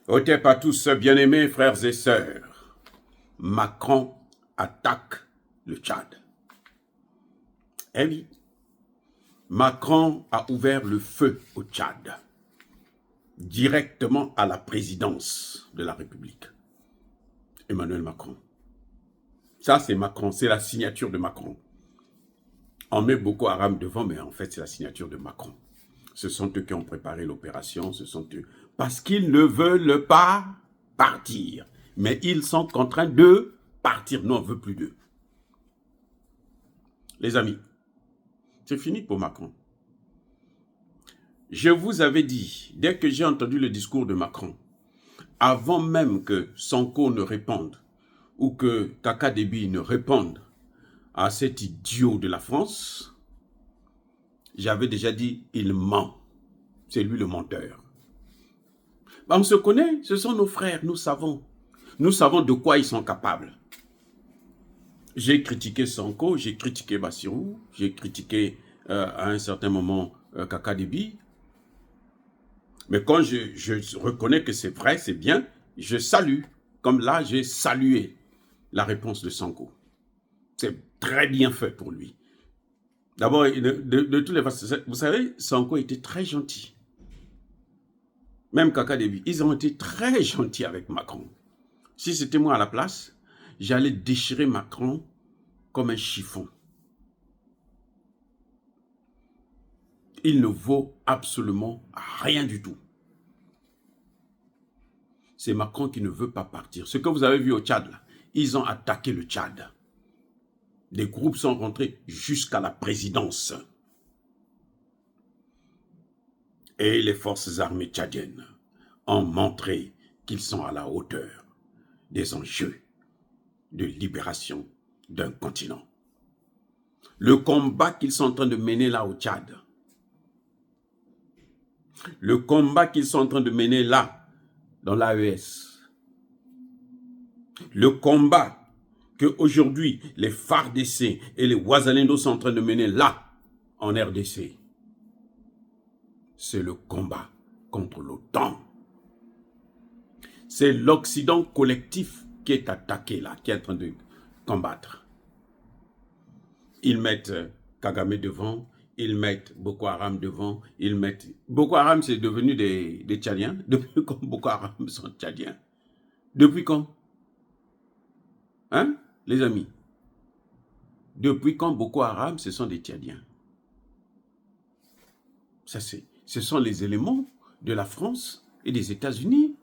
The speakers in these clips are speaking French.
Otep à tous, bien-aimés frères et sœurs. Macron attaque le Tchad. Eh oui, Macron a ouvert le feu au Tchad, directement à la présidence de la République. Emmanuel Macron. Ça, c'est Macron, c'est la signature de Macron. On met Boko Haram devant, mais en fait, c'est la signature de Macron. Ce sont eux qui ont préparé l'opération, ce sont eux. Parce qu'ils ne veulent pas partir. Mais ils sont contraints de partir. Nous, on ne veut plus d'eux. Les amis, c'est fini pour Macron. Je vous avais dit, dès que j'ai entendu le discours de Macron, avant même que Sonko ne réponde, ou que Kaka Déby ne réponde à cet idiot de la France, j'avais déjà dit, il ment. C'est lui le menteur. On se connaît, ce sont nos frères, nous savons. Nous savons de quoi ils sont capables. J'ai critiqué Sonko, j'ai critiqué Bassirou, j'ai critiqué à un certain moment Kaka Déby. Mais quand je reconnais que c'est vrai, c'est bien, je salue. Comme là, j'ai salué la réponse de Sonko. C'est très bien fait pour lui. D'abord, de toutes les façons, vous savez, Sonko était très gentil. Même Kaka Déby, ils ont été très gentils avec Macron. Si c'était moi à la place, j'allais déchirer Macron comme un chiffon. Il ne vaut absolument rien du tout. C'est Macron qui ne veut pas partir. Ce que vous avez vu au Tchad, là, ils ont attaqué le Tchad. Des groupes sont rentrés jusqu'à la présidence. Et les forces armées tchadiennes ont montré qu'ils sont à la hauteur des enjeux de libération d'un continent. Le combat qu'ils sont en train de mener là au Tchad, le combat qu'ils sont en train de mener là, dans l'AES, le combat qu'aujourd'hui les FARDC et les Ouazalendo sont en train de mener là, en RDC, c'est le combat contre l'OTAN. C'est l'Occident collectif qui est attaqué là, qui est en train de combattre. Ils mettent Kagame devant, ils mettent Boko Haram devant, ils mettent... Boko Haram, c'est devenu des Tchadiens. Depuis quand Boko Haram sont Tchadiens? Depuis quand? Hein, les amis? Depuis quand Boko Haram, ce sont des Tchadiens? Ça, ce sont les éléments de la France et des États-Unis.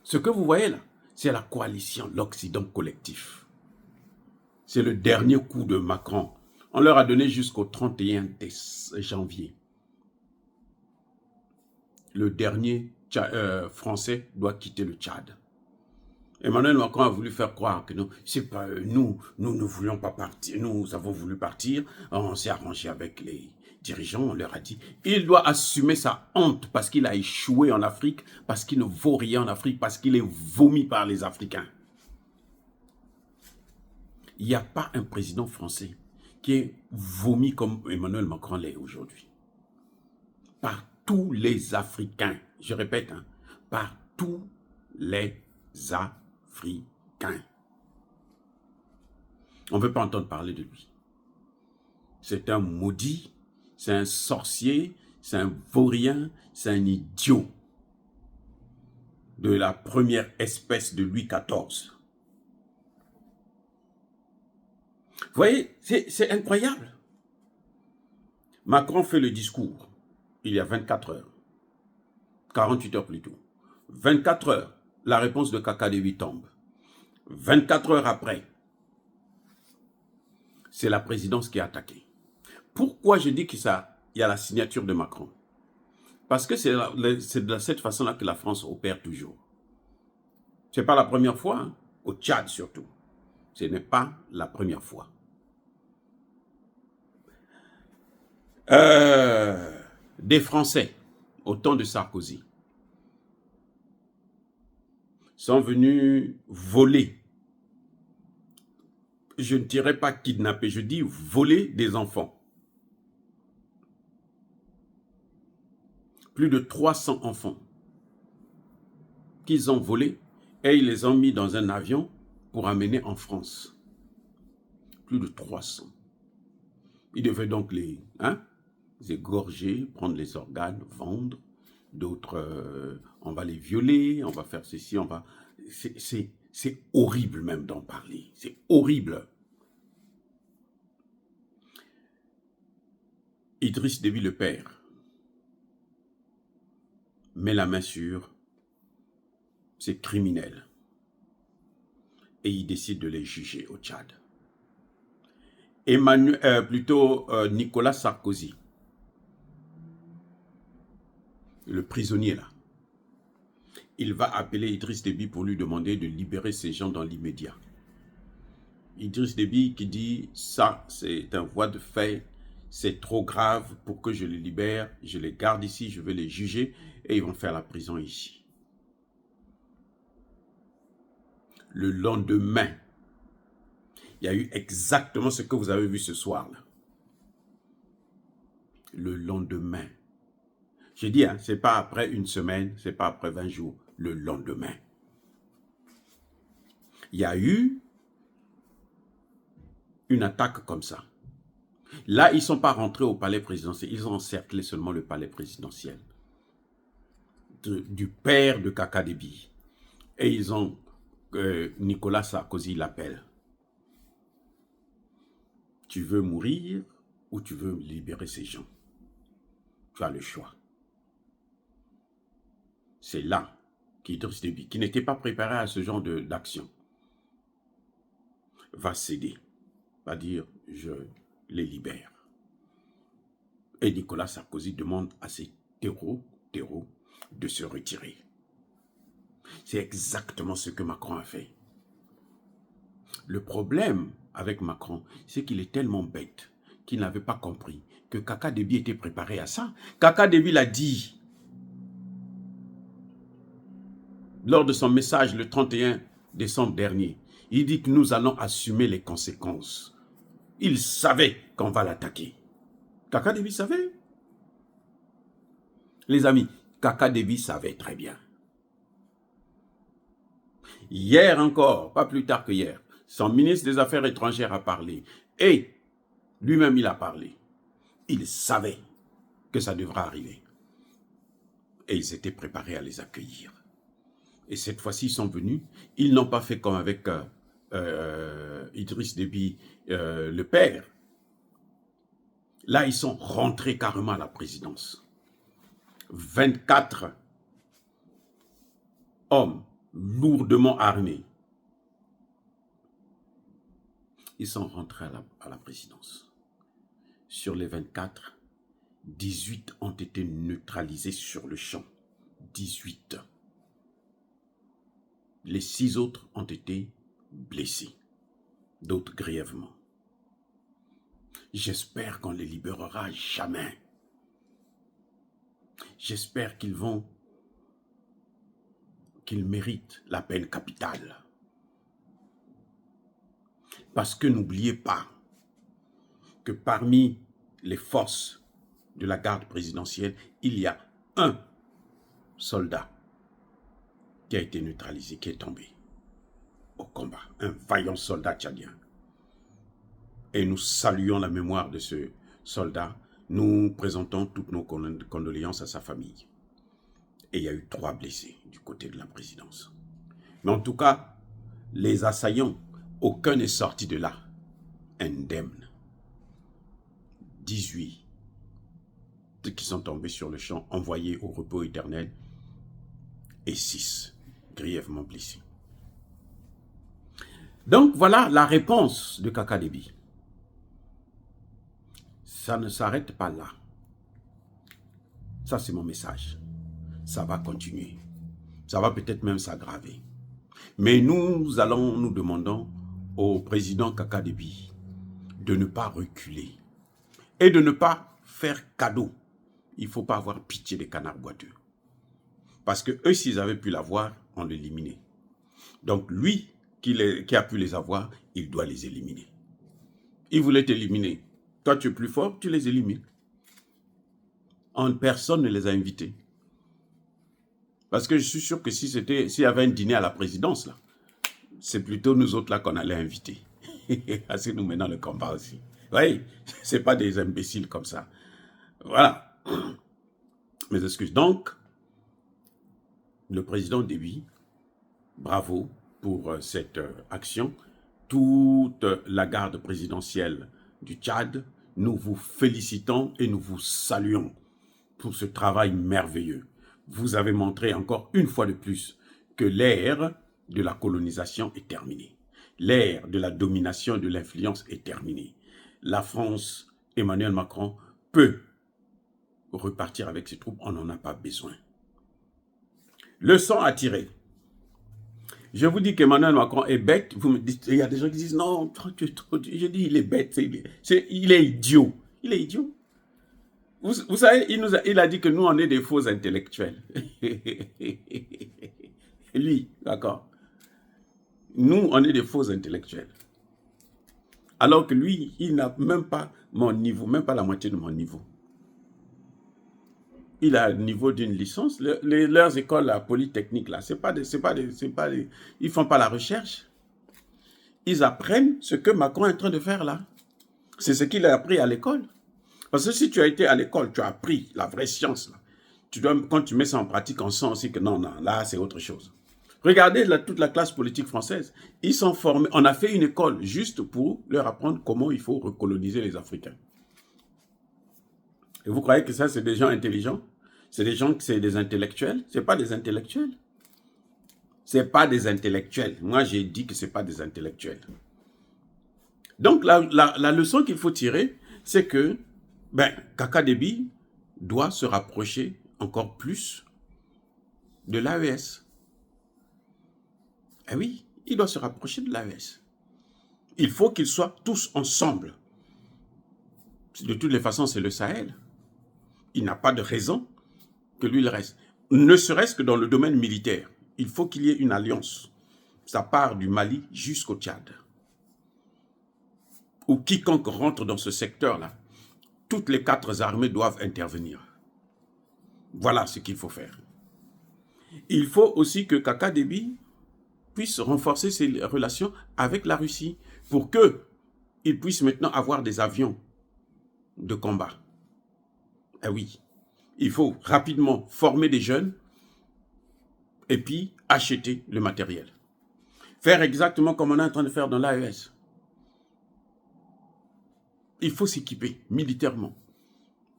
Ce que vous voyez là, c'est la coalition, l'Occident collectif. C'est le dernier coup de Macron. On leur a donné jusqu'au 31 janvier. Le dernier Français doit quitter le Tchad. Emmanuel Macron a voulu faire croire que non, c'est pas nous ne voulions pas partir, nous avons voulu partir, on s'est arrangé avec les dirigeants, on leur a dit, il doit assumer sa honte parce qu'il a échoué en Afrique, parce qu'il ne vaut rien en Afrique, parce qu'il est vomi par les Africains. Il n'y a pas un président français qui est vomi comme Emmanuel Macron l'est aujourd'hui. Par tous les Africains, je répète, hein, par tous les Africains. On ne veut pas entendre parler de lui. C'est un maudit, c'est un sorcier, c'est un vaurien, c'est un idiot de la première espèce de Louis XIV. Vous voyez, c'est incroyable. Macron fait le discours il y a 24 heures, 48 heures plus tôt. 24 heures, la réponse de Kaka Déby tombe. 24 heures après, c'est la présidence qui est attaquée. Pourquoi je dis qu'il y a la signature de Macron? Parce que c'est de cette façon-là que la France opère toujours. Ce n'est pas la première fois, hein, au Tchad surtout. Ce n'est pas la première fois. Des Français, au temps de Sarkozy, sont venus voler. Je ne dirais pas kidnapper, je dis voler des enfants. Plus de 300 enfants. qu'ils ont volés et ils les ont mis dans un avion pour amener en France. Plus de 300. Ils devaient donc les égorger, prendre les organes, vendre. D'autres, on va les violer, on va faire ceci, on va... C'est horrible même d'en parler. C'est horrible. Idriss Déby le père met la main sur ces criminels et il décide de les juger au Tchad. Nicolas Sarkozy, le prisonnier là, il va appeler Idriss Déby pour lui demander de libérer ces gens dans l'immédiat. Idriss Déby qui dit ça c'est un voie de fait, c'est trop grave pour que je les libère, je les garde ici, je vais les juger et ils vont faire la prison ici. Le lendemain, il y a eu exactement ce que vous avez vu ce soir-là. Le lendemain. J'ai dit, hein, ce n'est pas après une semaine, ce n'est pas après 20 jours. Le lendemain. Il y a eu une attaque comme ça. Là, ils ne sont pas rentrés au palais présidentiel. Ils ont encerclé seulement le palais présidentiel. Du père de Kaka Déby. Et ils ont... Nicolas Sarkozy l'appelle. Tu veux mourir ou tu veux libérer ces gens? Tu as le choix. C'est là qu'Idriss Déby, qui n'était pas préparé à ce genre d'action, va céder, va dire je les libère. Et Nicolas Sarkozy demande à ses terreaux de se retirer. C'est exactement ce que Macron a fait. Le problème avec Macron, c'est qu'il est tellement bête qu'il n'avait pas compris que Kaka Déby était préparé à ça. Kaka Déby l'a dit lors de son message le 31 décembre dernier. Il dit que nous allons assumer les conséquences. Il savait qu'on va l'attaquer. Kaka Déby savait. Les amis, Kaka Déby savait très bien. Hier encore, pas plus tard que hier, son ministre des Affaires étrangères a parlé. Et lui-même, il a parlé. Il savait que ça devra arriver. Et ils étaient préparés à les accueillir. Et cette fois-ci, ils sont venus. Ils n'ont pas fait comme avec Idriss Déby, le père. Là, ils sont rentrés carrément à la présidence. 24 hommes lourdement armés. Ils sont rentrés à la présidence. Sur les 24, 18 ont été neutralisés sur le champ. 18. Les 6 autres ont été blessés, d'autres grièvement. J'espère qu'on les libérera jamais. J'espère qu'ils méritent la peine capitale. Parce que n'oubliez pas que parmi les forces de la garde présidentielle, il y a un soldat qui a été neutralisé, qui est tombé au combat. Un vaillant soldat tchadien. Et nous saluons la mémoire de ce soldat. Nous présentons toutes nos condoléances à sa famille. Et il y a eu 3 blessés du côté de la présidence. Mais en tout cas, les assaillants, aucun n'est sorti de là indemne. 18 qui sont tombés sur le champ, envoyés au repos éternel, et 6 grièvement blessés. Donc voilà la réponse de Kaka Déby. Ça ne s'arrête pas là. Ça, c'est mon message. Ça va continuer. Ça va peut-être même s'aggraver. Mais nous demandons au président Kaka Déby de ne pas reculer et de ne pas faire cadeau. Il ne faut pas avoir pitié des canards boiteux. Parce que eux, s'ils avaient pu l'avoir, on l'éliminait. Donc lui, qui a pu les avoir, il doit les éliminer. Il voulait t'éliminer. Toi, tu es plus fort, tu les élimines. Personne ne les a invités. Parce que je suis sûr que s'il y avait un dîner à la présidence, là, c'est plutôt nous autres là qu'on allait inviter. Parce que nous menons le combat aussi. Oui, c'est pas des imbéciles comme ça. Voilà. Mes excuses. Donc, le président Déby, bravo pour cette action. Toute la garde présidentielle du Tchad, nous vous félicitons et nous vous saluons pour ce travail merveilleux. Vous avez montré encore une fois de plus que l'ère de la colonisation est terminée. L'ère de la domination et de l'influence est terminée. La France, Emmanuel Macron, peut repartir avec ses troupes, on n'en a pas besoin. Leçon à tirer. Je vous dis qu'Emmanuel Macron est bête. Vous me dites, il y a des gens qui disent non, je dis il est bête, il est idiot. Il est idiot. Vous savez, il a dit que nous, on est des faux intellectuels. Lui, d'accord. Nous, on est des faux intellectuels. Alors que lui, il n'a même pas mon niveau, même pas la moitié de mon niveau. Il a le niveau d'une licence. Leurs écoles polytechniques, là, ils font pas la recherche. Ils apprennent ce que Macron est en train de faire là. C'est ce qu'il a appris à l'école. Parce que si tu as été à l'école, tu as appris la vraie science. Là. Quand tu mets ça en pratique, on sent aussi que non, là, c'est autre chose. Regardez toute la classe politique française. Ils sont formés. On a fait une école juste pour leur apprendre comment il faut recoloniser les Africains. Et vous croyez que ça, c'est des gens intelligents? C'est des gens, c'est des intellectuels? C'est pas des intellectuels. C'est pas des intellectuels. Moi, j'ai dit que c'est pas des intellectuels. Donc, la leçon qu'il faut tirer, c'est que Kaka Déby doit se rapprocher encore plus de l'AES. Eh oui, il doit se rapprocher de l'AES. Il faut qu'ils soient tous ensemble. De toutes les façons, c'est le Sahel. Il n'a pas de raison que lui, il reste. Ne serait-ce que dans le domaine militaire. Il faut qu'il y ait une alliance. Ça part du Mali jusqu'au Tchad. Ou quiconque rentre dans ce secteur-là, toutes les 4 armées doivent intervenir. Voilà ce qu'il faut faire. Il faut aussi que Kaka Déby puisse renforcer ses relations avec la Russie pour qu'il puisse maintenant avoir des avions de combat. Eh oui, il faut rapidement former des jeunes et puis acheter le matériel. Faire exactement comme on est en train de faire dans l'AES. Il faut s'équiper militairement.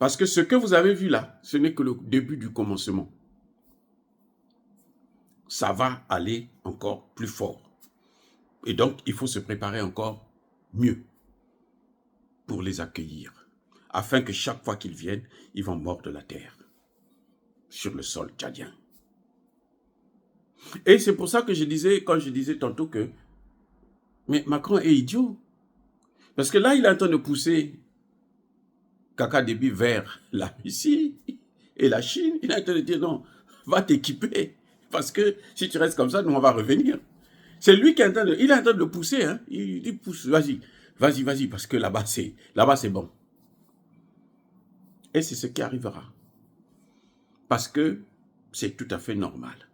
Parce que ce que vous avez vu là, ce n'est que le début du commencement. Ça va aller encore plus fort. Et donc, il faut se préparer encore mieux pour les accueillir. Afin que chaque fois qu'ils viennent, ils vont mordre la terre sur le sol tchadien. Et c'est pour ça que quand je disais tantôt que mais Macron est idiot. Parce que là, il est en train de pousser Kaka Déby vers la Russie et la Chine. Il est en train de dire non, va t'équiper. Parce que si tu restes comme ça, nous, on va revenir. C'est lui qui est en train de le pousser. Hein. Il pousse, vas-y, parce que là-bas, c'est bon. Et c'est ce qui arrivera. Parce que c'est tout à fait normal.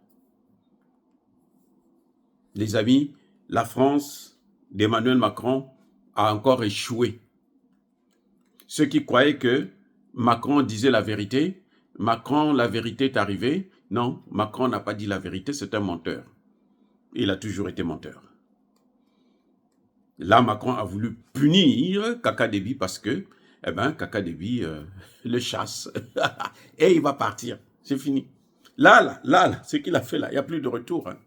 Les amis, la France d'Emmanuel Macron a encore échoué. Ceux qui croyaient que Macron disait la vérité, la vérité est arrivée. Non, Macron n'a pas dit la vérité, c'est un menteur. Il a toujours été menteur. Là, Macron a voulu punir Kaka Déby parce que, Kaka Déby le chasse. Et il va partir. C'est fini. Là, ce qu'il a fait là, il n'y a plus de retour. Hein.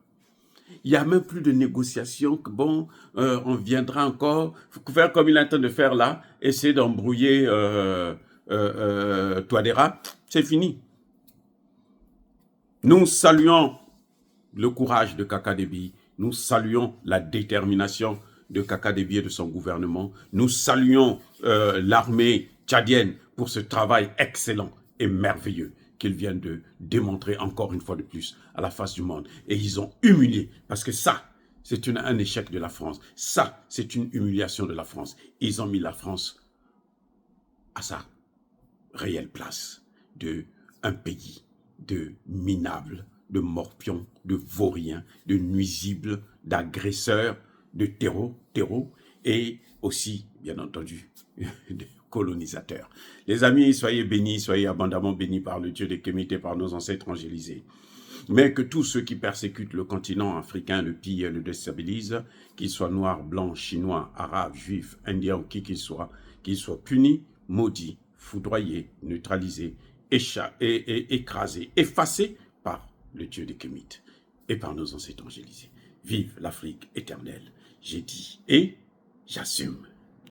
Il n'y a même plus de négociation que bon, on viendra encore faire comme il est en train de faire là, essayer d'embrouiller Touadéra. C'est fini. Nous saluons le courage de Kaka Déby. Nous saluons la détermination de Kaka Déby et de son gouvernement. Nous saluons l'armée tchadienne pour ce travail excellent et merveilleux qu'ils viennent de démontrer encore une fois de plus à la face du monde. Et ils ont humilié, parce que ça, c'est un échec de la France. Ça, c'est une humiliation de la France. Ils ont mis la France à sa réelle place d'un pays de minables, de morpions, de vauriens, de nuisibles, d'agresseurs, de terreaux et aussi, bien entendu, de colonisateurs. Les amis, soyez bénis, soyez abondamment bénis par le Dieu des Kémites et par nos ancêtres angélisés. Mais que tous ceux qui persécutent le continent africain, le pillent, le déstabilisent, qu'ils soient noirs, blancs, chinois, arabes, juifs, indiens ou qui qu'ils soient punis, maudits, foudroyés, neutralisés, écrasés, effacés par le Dieu des Kémites et par nos ancêtres angélisés. Vive l'Afrique éternelle, j'ai dit et j'assume.